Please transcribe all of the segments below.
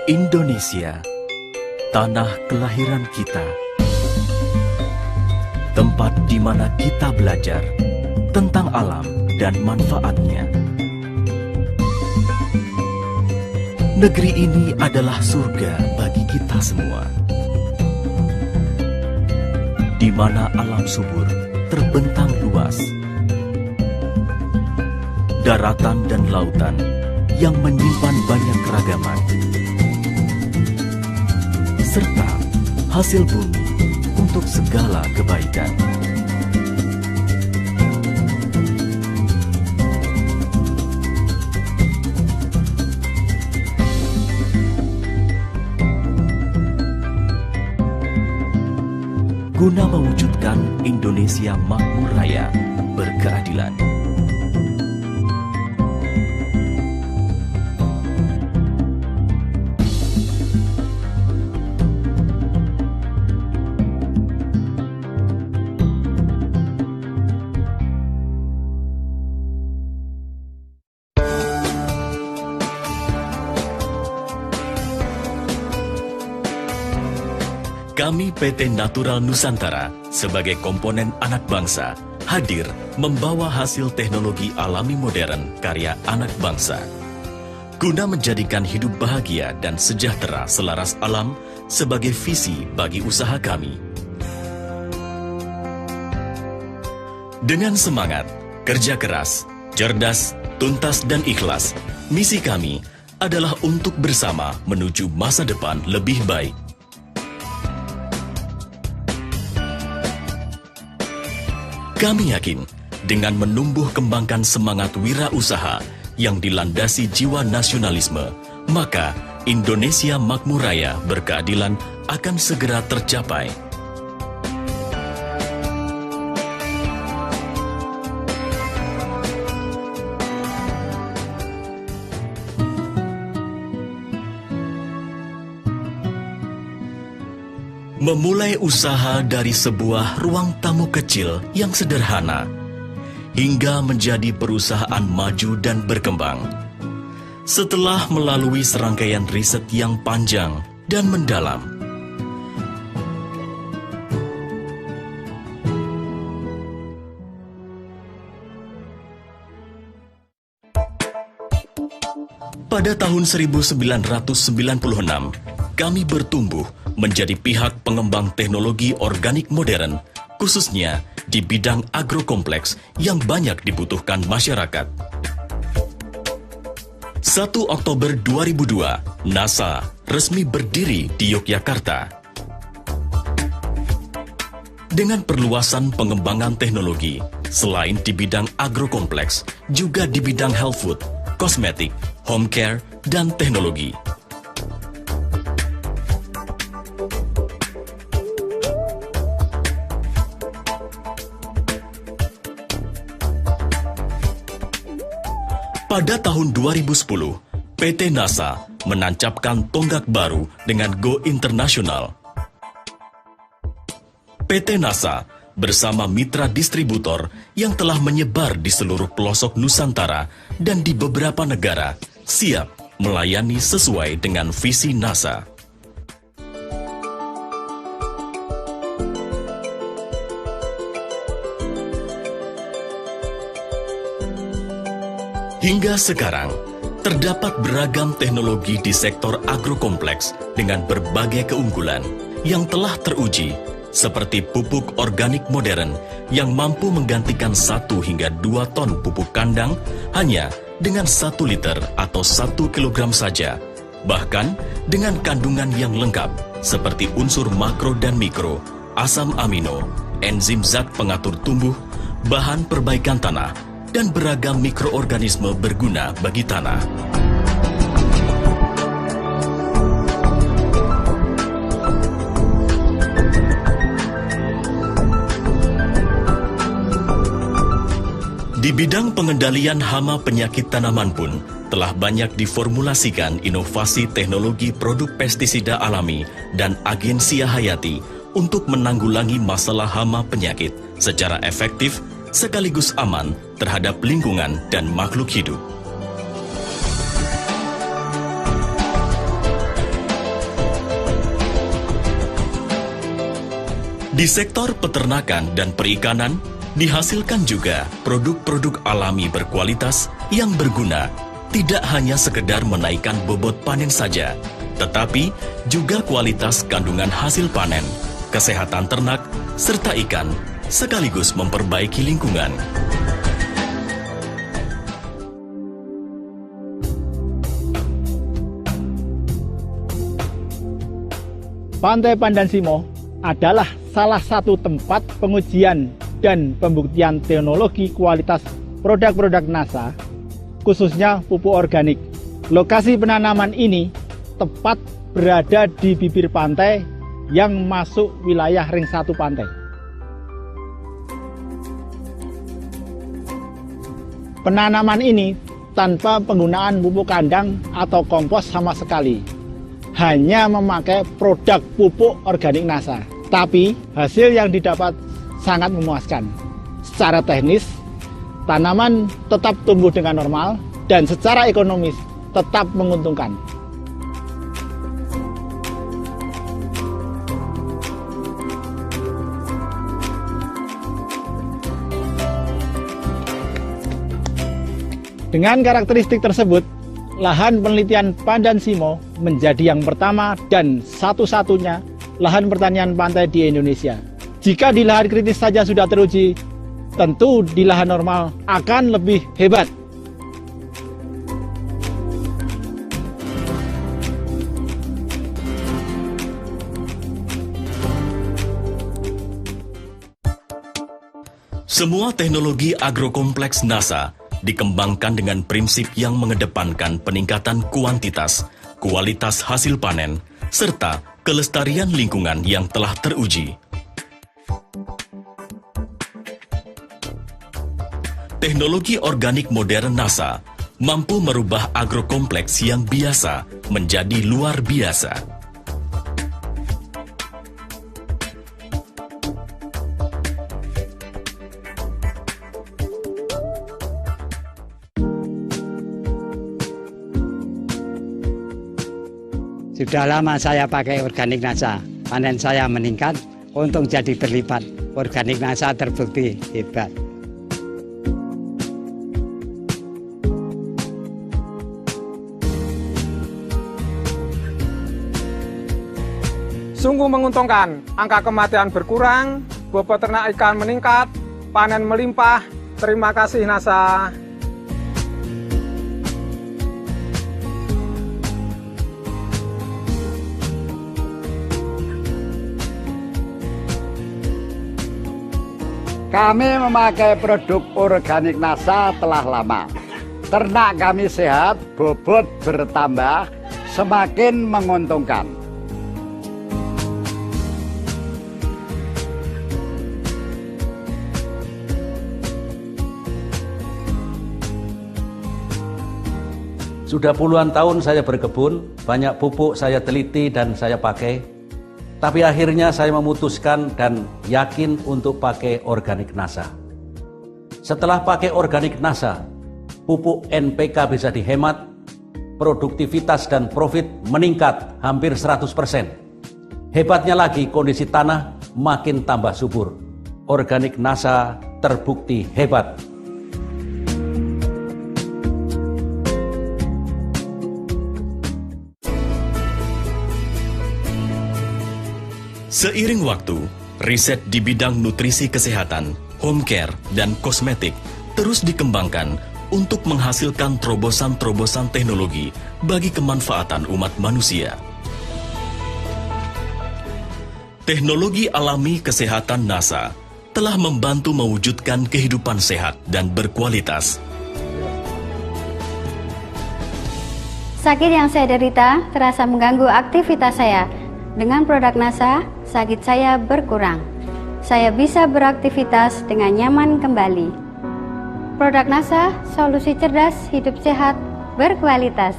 Indonesia, tanah kelahiran kita, tempat di mana kita belajar tentang alam dan manfaatnya. Negeri ini adalah surga bagi kita semua, di mana alam subur terbentang luas, daratan dan lautan yang menyimpan banyak keragaman, serta hasil bumi untuk segala kebaikan. Guna mewujudkan Indonesia makmur raya, berkeadilan. Kami PT Natural Nusantara sebagai komponen anak bangsa hadir membawa hasil teknologi alami modern karya anak bangsa. Guna menjadikan hidup bahagia dan sejahtera selaras alam sebagai visi bagi usaha kami. Dengan semangat, kerja keras, cerdas, tuntas dan ikhlas, misi kami adalah untuk bersama menuju masa depan lebih baik. Kami yakin, dengan menumbuh kembangkan semangat wirausaha yang dilandasi jiwa nasionalisme, maka Indonesia makmur raya berkeadilan akan segera tercapai. Memulai usaha dari sebuah ruang tamu kecil yang sederhana, hingga menjadi perusahaan maju dan berkembang. Setelah melalui serangkaian riset yang panjang dan mendalam, pada tahun 1996, kami bertumbuh menjadi pihak pengembang teknologi organik modern, khususnya di bidang agrokompleks yang banyak dibutuhkan masyarakat. 1 Oktober 2002, NASA resmi berdiri di Yogyakarta. Dengan perluasan pengembangan teknologi, selain di bidang agrokompleks, juga di bidang health food, kosmetik, home care, dan teknologi. Pada tahun 2010, PT NASA menancapkan tonggak baru dengan Go Internasional. PT NASA bersama mitra distributor yang telah menyebar di seluruh pelosok Nusantara dan di beberapa negara siap melayani sesuai dengan visi NASA. Hingga sekarang, terdapat beragam teknologi di sektor agrokompleks dengan berbagai keunggulan yang telah teruji, seperti pupuk organik modern yang mampu menggantikan 1 hingga 2 ton pupuk kandang hanya dengan 1 liter atau 1 kilogram saja, bahkan dengan kandungan yang lengkap seperti unsur makro dan mikro, asam amino, enzim zat pengatur tumbuh, bahan perbaikan tanah, dan beragam mikroorganisme berguna bagi tanah. Di bidang pengendalian hama penyakit tanaman pun telah banyak diformulasikan inovasi teknologi produk pestisida alami dan agensia hayati untuk menanggulangi masalah hama penyakit secara efektif sekaligus aman terhadap lingkungan dan makhluk hidup. Di sektor peternakan dan perikanan, dihasilkan juga produk-produk alami berkualitas yang berguna, tidak hanya sekedar menaikkan bobot panen saja, tetapi juga kualitas kandungan hasil panen, kesehatan ternak, serta ikan, sekaligus memperbaiki lingkungan. Pantai Pandansimo adalah salah satu tempat pengujian dan pembuktian teknologi kualitas produk-produk NASA, khususnya pupuk organik. Lokasi penanaman ini tepat berada di bibir pantai yang masuk wilayah ring 1 pantai. Penanaman ini tanpa penggunaan pupuk kandang atau kompos sama sekali, hanya memakai produk pupuk organik NASA. Tapi hasil yang didapat sangat memuaskan. Secara teknis, tanaman tetap tumbuh dengan normal dan secara ekonomis tetap menguntungkan. Dengan karakteristik tersebut, lahan penelitian Pandansimo menjadi yang pertama dan satu-satunya lahan pertanian pantai di Indonesia. Jika di lahan kritis saja sudah teruji, tentu di lahan normal akan lebih hebat. Semua teknologi agrokompleks NASA dikembangkan dengan prinsip yang mengedepankan peningkatan kuantitas, kualitas hasil panen, serta kelestarian lingkungan yang telah teruji. Teknologi organik modern NASA mampu merubah agrokompleks yang biasa menjadi luar biasa. Sudah lama saya pakai organik NASA, panen saya meningkat, untung jadi berlipat. Organik NASA terbukti hebat. Sungguh menguntungkan, angka kematian berkurang, bobot ternak ikan meningkat, panen melimpah. Terima kasih NASA. Kami memakai produk organik NASA telah lama. Ternak kami sehat, bobot bertambah, semakin menguntungkan. Sudah puluhan tahun saya berkebun, banyak pupuk saya teliti dan saya pakai. Tapi akhirnya saya memutuskan dan yakin untuk pakai organik NASA. Setelah pakai organik NASA, pupuk NPK bisa dihemat, produktivitas dan profit meningkat hampir 100%. Hebatnya lagi kondisi tanah makin tambah subur. Organik NASA terbukti hebat. Seiring waktu, riset di bidang nutrisi kesehatan, home care, dan kosmetik terus dikembangkan untuk menghasilkan terobosan-terobosan teknologi bagi kemanfaatan umat manusia. Teknologi alami kesehatan NASA telah membantu mewujudkan kehidupan sehat dan berkualitas. Sakit yang saya derita terasa mengganggu aktivitas saya. Dengan produk NASA, sakit saya berkurang. Saya bisa beraktivitas dengan nyaman kembali. Produk NASA, solusi cerdas, hidup sehat, berkualitas.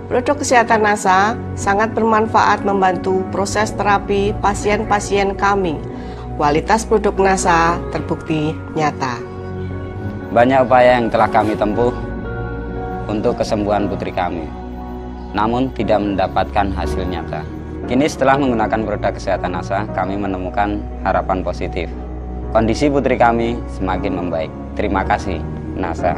Produk kesehatan NASA sangat bermanfaat membantu proses terapi pasien-pasien kami. Kualitas produk NASA terbukti nyata. Banyak upaya yang telah kami tempuh untuk kesembuhan putri kami, namun tidak mendapatkan hasil nyata. Kini setelah menggunakan produk kesehatan NASA, kami menemukan harapan positif. Kondisi putri kami semakin membaik. Terima kasih, NASA.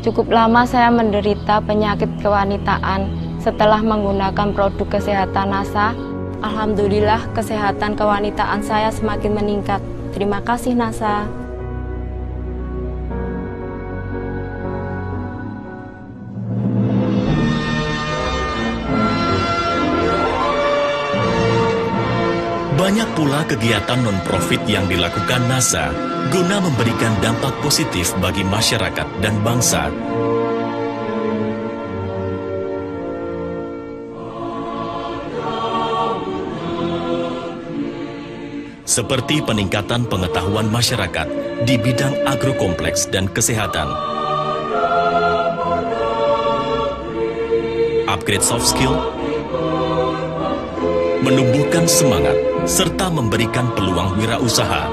Cukup lama saya menderita penyakit kewanitaan. Setelah menggunakan produk kesehatan NASA, alhamdulillah kesehatan kewanitaan saya semakin meningkat. Terima kasih, NASA. Banyak pula kegiatan non-profit yang dilakukan NASA guna memberikan dampak positif bagi masyarakat dan bangsa. Seperti peningkatan pengetahuan masyarakat di bidang agrokompleks dan kesehatan, upgrade soft skill, menumbuhkan semangat, serta memberikan peluang wirausaha.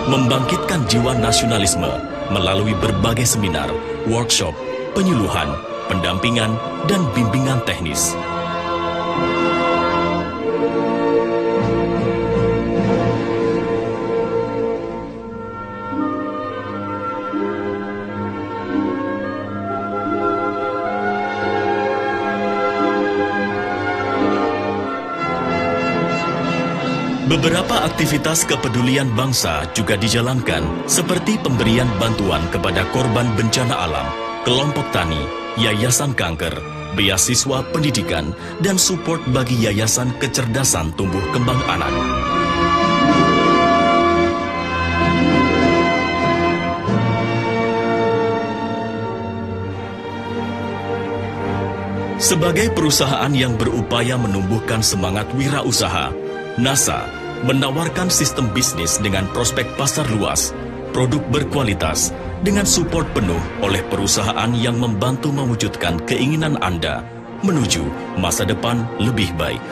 Membangkitkan jiwa nasionalisme melalui berbagai seminar, workshop, penyuluhan, pendampingan, dan bimbingan teknis. Beberapa aktivitas kepedulian bangsa juga dijalankan, seperti pemberian bantuan kepada korban bencana alam, kelompok tani, yayasan kanker, beasiswa pendidikan, dan support bagi yayasan kecerdasan tumbuh kembang anak. Sebagai perusahaan yang berupaya menumbuhkan semangat wirausaha, NASA menawarkan sistem bisnis dengan prospek pasar luas, produk berkualitas, dengan support penuh oleh perusahaan yang membantu mewujudkan keinginan Anda menuju masa depan lebih baik.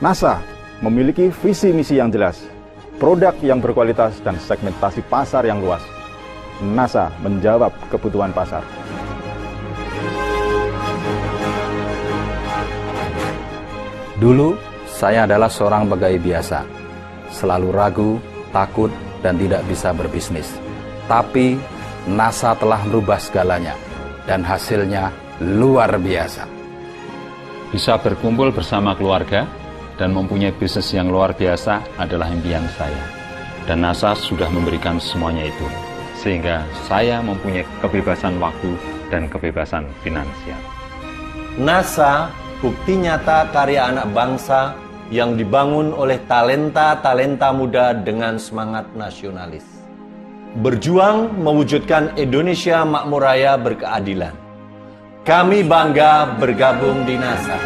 NASA memiliki visi misi yang jelas, produk yang berkualitas dan segmentasi pasar yang luas. NASA menjawab kebutuhan pasar. Dulu, saya adalah seorang pegawai biasa, selalu ragu, takut, dan tidak bisa berbisnis. Tapi, NASA telah merubah segalanya, dan hasilnya luar biasa. Bisa berkumpul bersama keluarga dan mempunyai bisnis yang luar biasa adalah impian saya. Dan NASA sudah memberikan semuanya itu, sehingga saya mempunyai kebebasan waktu dan kebebasan finansial. NASA bukti nyata karya anak bangsa yang dibangun oleh talenta-talenta muda dengan semangat nasionalis. Berjuang mewujudkan Indonesia makmur raya berkeadilan. Kami bangga bergabung di NASA.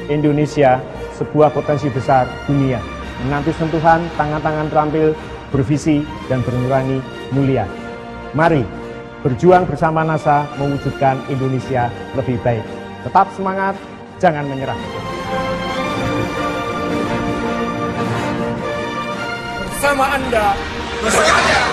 Indonesia, sebuah potensi besar dunia, menanti sentuhan tangan-tangan terampil, bervisi, dan bernurani mulia. Mari berjuang bersama NASA mewujudkan Indonesia lebih baik. Tetap semangat, jangan menyerah. Bersama Anda, bersemangat.